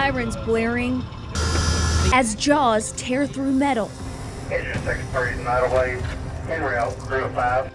sirens blaring as jaws tear through metal. Engine 630 Nottoway, en route, 305.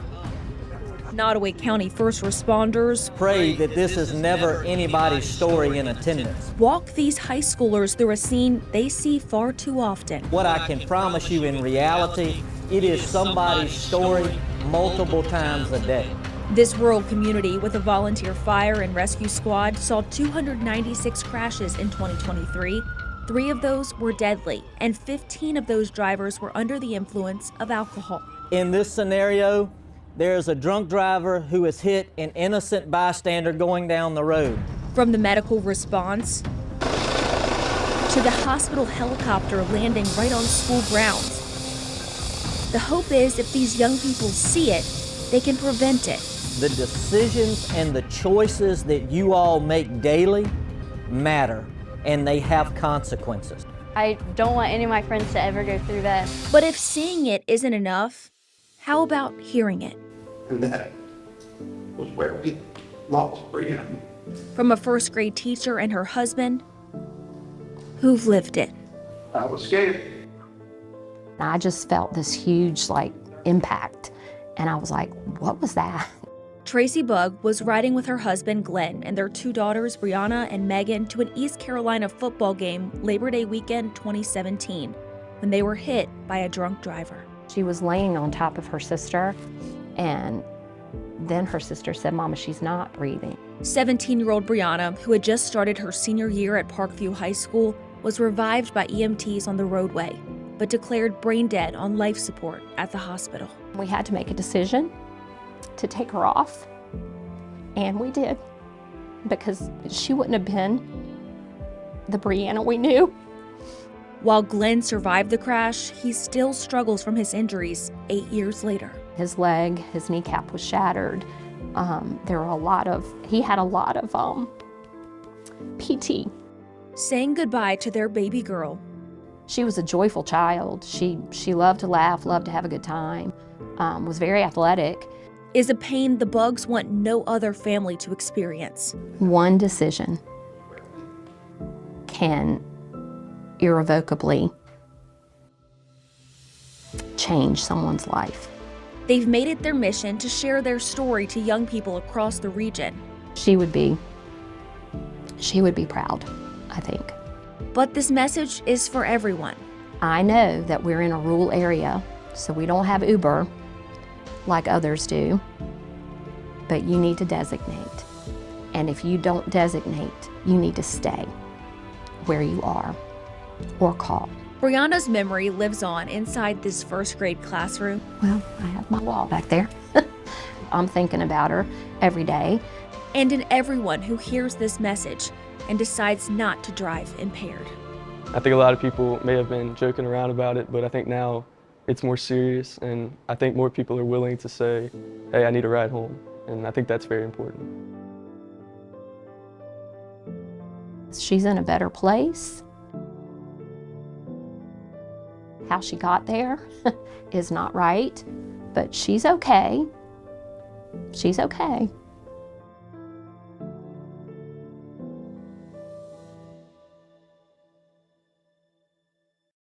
Nottoway County first responders Pray that this is never anybody's story in attendance. walk these high schoolers through a scene they see far too often. What I can promise you in reality, it is somebody's story multiple times a day. This rural community with a volunteer fire and rescue squad saw 296 crashes in 2023. 3 of those were deadly, and 15 of those drivers were under the influence of alcohol. In this scenario, there's a drunk driver who has hit an innocent bystander going down the road. From the medical response to the hospital helicopter landing right on school grounds. The hope is if these young people see it, they can prevent it. The decisions and the choices that you all make daily matter, and they have consequences. I don't want any of my friends to ever go through that. But if seeing it isn't enough, how about hearing it? And that was where we lost Brianna. From a first grade teacher and her husband who've lived it. I was scared. I just felt this huge impact, and I was like, what was that? Tracy Bugg was riding with her husband Glenn and their 2 daughters Brianna and Megan to an East Carolina football game Labor Day weekend 2017 when they were hit by a drunk driver. She was laying on top of her sister, and then her sister said, Mama, she's not breathing. 17-year-old Brianna, who had just started her senior year at Parkview High School, was revived by EMTs on the roadway, but declared brain dead on life support at the hospital. We had to make a decision to take her off, and we did, because she wouldn't have been the Brianna we knew. While Glenn survived the crash, he still struggles from his injuries 8 years later. His leg, his kneecap was shattered. He had a lot of PT. Saying goodbye to their baby girl. She was a joyful child. She loved to laugh, loved to have a good time, was very athletic. Is a pain the Buggs want no other family to experience. One decision can irrevocably change someone's life. They've made it their mission to share their story to young people across the region. She would be proud, I think. But this message is for everyone. I know that we're in a rural area, so we don't have Uber like others do, but you need to designate. And if you don't designate, you need to stay where you are or call. Brianna's memory lives on inside this first grade classroom. Well, I have my wall back there. I'm thinking about her every day. And in everyone who hears this message and decides not to drive impaired. I think a lot of people may have been joking around about it, but I think now it's more serious, and I think more people are willing to say, hey, I need a ride home, and I think that's very important. She's in a better place. How she got there is not right, but she's okay. She's okay.